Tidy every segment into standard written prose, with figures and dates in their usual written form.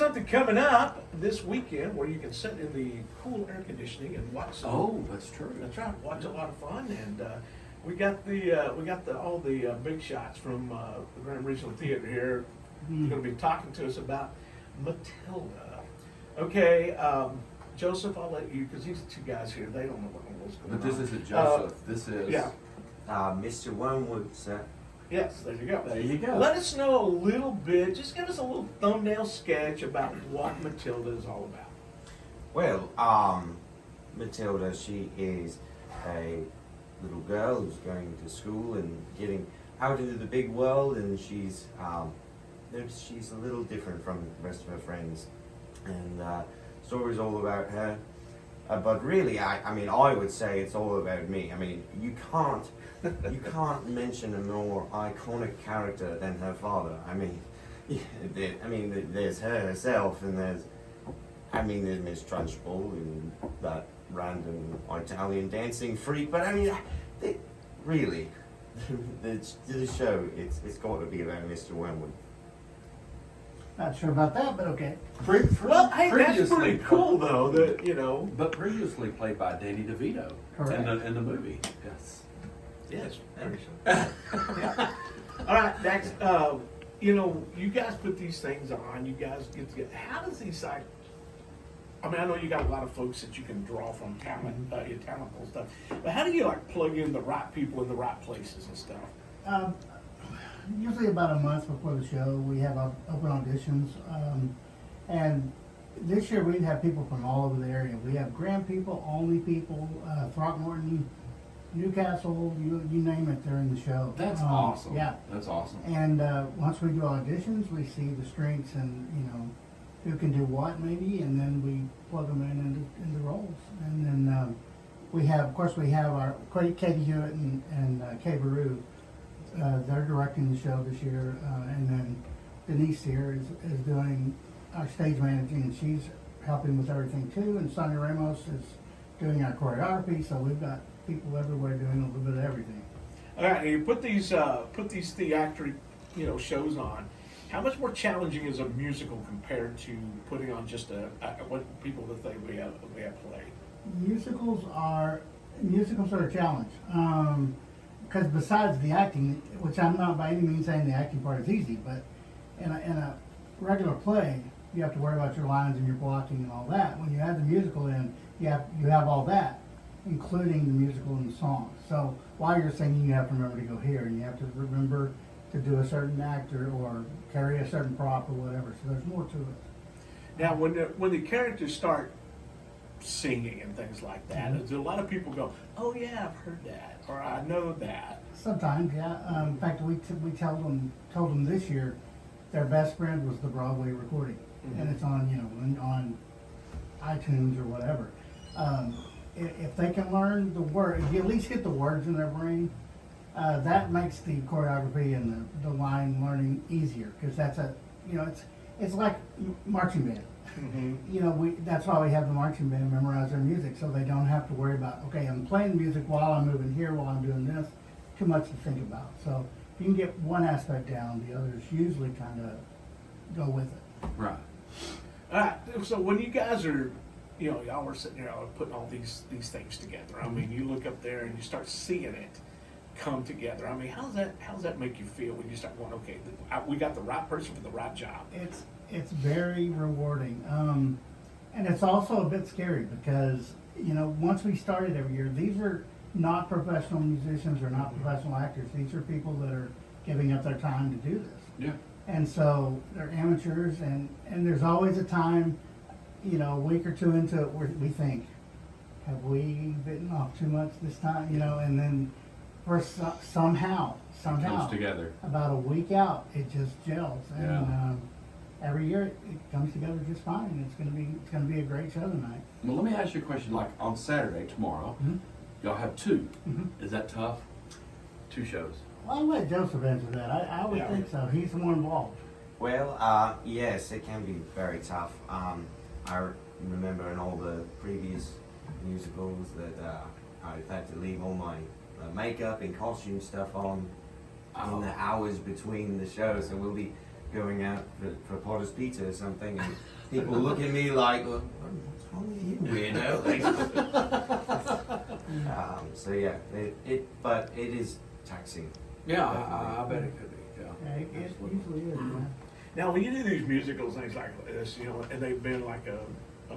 Something coming up this weekend where you can sit in the cool air conditioning and watch some. Oh, that's true. That's right. Watch a lot of fun, and we got the all the big shots from the Grand Regional Theater here. They're going to be talking to us about Matilda. Okay, Joseph, I'll let you because these two guys here they don't know what's going on. But this isn't Joseph. This is Mr. Wormwood, sir. Yes, there you go. There you go. Let us know a little bit. Just give us a little thumbnail sketch about what Matilda is all about. Well, Matilda, she is a little girl who's going to school and getting out into the big world, and she's a little different from the rest of her friends. And the story's all about her. But really, I mean, I would say it's all about me. I mean, you can't mention a more iconic character than her father. I mean, there's her herself, and there's Miss Trunchbull and that random Italian dancing freak. But I mean, really, the show, it's got to be about Mr. Wormwood. Not sure about that, but okay. Well, hey, that's pretty cool though. That But previously played by Danny DeVito in the movie. Yes. Yes. Yeah. All right, Dax. You guys put these things on. You guys get together. How does these like? I mean, I know you got a lot of folks that you can draw from talent, your talent pool stuff. But how do you like plug in the right people in the right places and stuff? Usually about a month before the show, we have open auditions. And this year we have people from all over the area. We have Grand people, Olney people, Throckmorton, Newcastle, you name it, they're in the show. That's awesome. Yeah. That's awesome. And once we do auditions, we see the strengths and, who can do what maybe, and then we plug them into roles. And then we have our Katie Hewitt and Kay Baru. They're directing the show this year, and then Denise here is doing our stage managing, and she's helping with everything too. And Sonia Ramos is doing our choreography. So we've got people everywhere doing a little bit of everything. All right, and you put these theatric, shows on. How much more challenging is a musical compared to putting on just what people that think we have played? Musicals are a challenge. Because besides the acting, which I'm not by any means saying the acting part is easy, but in a regular play, you have to worry about your lines and your blocking and all that. When you add the musical in, you have all that, including the musical and the song. So while you're singing, you have to remember to go here, and you have to remember to do a certain act or carry a certain prop or whatever. So there's more to it. Now, when the characters start singing and things like that, do a lot of people go, "Oh yeah, I've heard that," or "I know that"? Sometimes, yeah. In fact, we told them this year their best friend was the Broadway recording, and it's on on iTunes or whatever. If they can learn the word, if you at least get the words in their brain, that makes the choreography and the line learning easier, because that's it's like marching band. That's why we have the marching band memorize their music, so they don't have to worry about, okay, I'm playing music while I'm moving here, while I'm doing this. Too much to think about. So if you can get one aspect down, the others usually kind of go with it. Right. All right. So when you guys are, y'all were sitting there putting all these things together. I mean, you look up there and you start seeing it come together. I mean, how does that make you feel when you start going, okay, we got the right person for the right job? It's very rewarding, and it's also a bit scary because once we started every year, these are not professional musicians or not professional actors. These are people that are giving up their time to do this. Yeah. And so they're amateurs, and there's always a time, a week or two into it, where we think, have we bitten off too much this time? And then somehow It comes together. about a week out, it just gels. And Yeah. every year it comes together just fine. It's gonna be a great show tonight. Well, let me ask you a question. Like on Saturday, tomorrow, y'all have two. Is that tough? 2 shows. Well, I'll let Joseph answer that. I would think so. He's the one involved. Well, yes, it can be very tough. I remember in all the previous musicals that I've had to leave all my makeup and costume stuff on in the hours between the shows. So we'll be going out for Potter's Pizza or something, and people look at me like, "Well, what's wrong with you, weirdo?" So yeah, but it is taxing. Yeah, I bet it could be, yeah. Yeah, it usually is, man. Now, when you do these musicals, things like this, you know, and they've been like a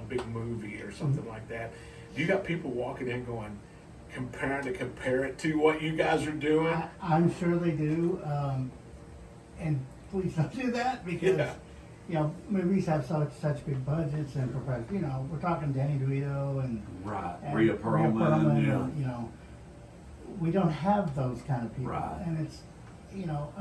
big movie or something like that, do you got people walking in going, compare it to what you guys are doing? I'm sure they do, and please don't do that because, Yeah. you know, movies have such big budgets and you know, we're talking Danny DeVito and Right, and Rhea Perlman, yeah. you know, we don't have those kind of people, Right. and it's, you know,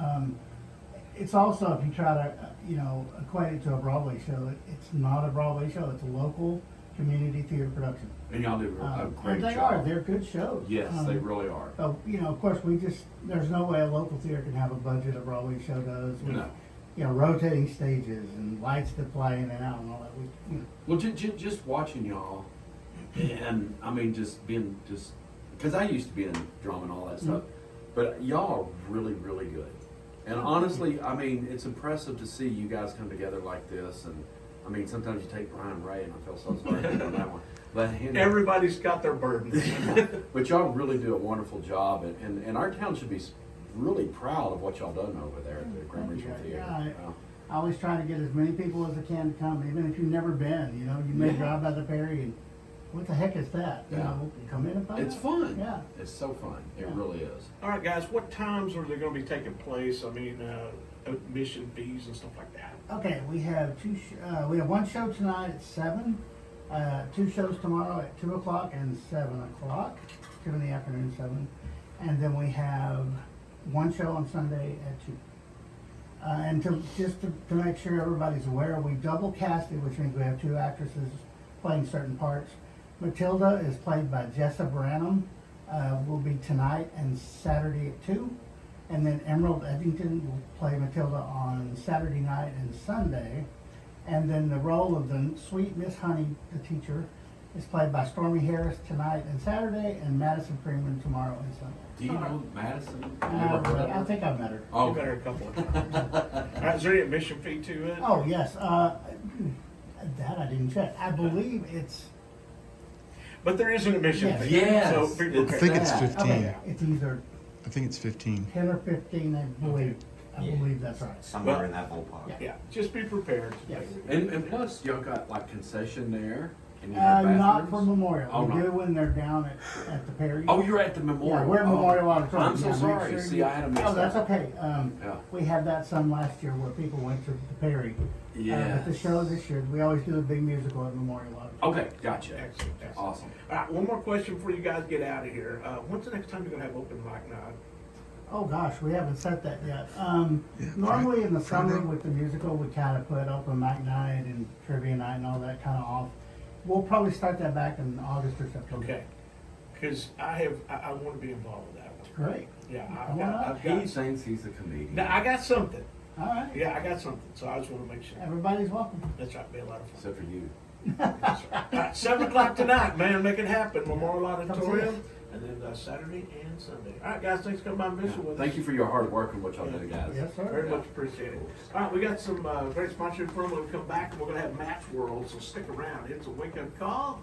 it's also if you try to, you know, equate it to a Broadway show, it's not a Broadway show; it's a local community theater production. And y'all do a great and they job. they're good shows. Yes, they really are. So, you know, of course, there's no way a local theater can have a budget a Broadway show does. With, No. you know, rotating stages and lights that fly in and out and all that. You know. Well, just watching y'all, and I mean, because I used to be in drama and all that stuff, but y'all are really, really good. And honestly, I mean, it's impressive to see you guys come together like this. And I mean, sometimes you take Brian Ray, and I feel so sorry for that one. But Everybody's got their burdens. but y'all really do a wonderful job, and our town should be really proud of what y'all done over there at the Grand Regional Theater. Yeah, I always try to get as many people as I can to come, even if you've never been. You know, you may Yeah. drive by the Perry and what the heck is that? You Yeah. know, come in and find It's out. fun. Yeah. It's so fun. It Yeah. really is. All right, guys, what times are they going to be taking place? I mean, admission fees and stuff like that. Okay, we have we have one show tonight at 7, 2 shows tomorrow at 2 o'clock and 7 o'clock, 2 in the afternoon, 7. And then we have one show on Sunday at 2. And to make sure everybody's aware, we double casted, which means we have 2 actresses playing certain parts. Matilda is played by Jessa Branham, will be tonight and Saturday at 2. And then Emerald Eddington will play Matilda on Saturday night and Sunday. And then the role of the sweet Miss Honey, the teacher, is played by Stormy Harris tonight and Saturday, and Madison Freeman tomorrow and Sunday. Do you know Madison? Have you ever heard of I her? think I've met her. Oh, You better a couple of times. All right, is there any admission fee to it? Oh, yes. That I didn't check. I believe it's. But there is an admission Yes. fee. Yes, So be it's- prepared. I think it's that. 15. Okay, it's either I think it's 15. 10 or 15, I believe. I Yeah. believe that's right. Somewhere Well, in that ballpark. Yeah. Yeah, just be prepared. Yes. And plus, y'all got like concession there, and you have Not for bathrooms? Memorial. Oh, We no. do when they're down at the Perry. Oh, you're at the memorial. Yeah, we're at Oh, Memorial Auditorium. I'm so Yeah, make sorry. sure See, you- I had a mix. Oh, that's up. okay. Yeah. We had that some last year where people went to the Perry. Yes. But the show this year, we always do a big musical at Memorial Auditorium. Okay, gotcha. Excellent, excellent. Awesome. All right, one more question before you guys get out of here. When's the next time you're going to have open mic night? Oh gosh, we haven't set that yet. Yeah, Normally in the Friday. summer with the musical, we kind of put open mic night and trivia night and all that kind of off. We'll probably start that back in August or September. Okay. Because I want to be involved with that one. Great. Yeah, Come on up. I've He got, thinks he's a comedian. now, I got something. All right. Yeah, I got something. So I just want to make sure. Everybody's welcome. That's right, be a lot of fun. Except for you. That's right. All right, 7 o'clock tonight, man. Make it happen. Memorial Come see Auditorium. us. And then Saturday and Sunday. All right, guys, thanks for coming by and visiting with us. Thank you for your hard work and what y'all do, guys. Yes, sir. Very much appreciated. All right, we got some great sponsorship from when we come back. We're going to have Matt's World, so stick around. It's a wake-up call.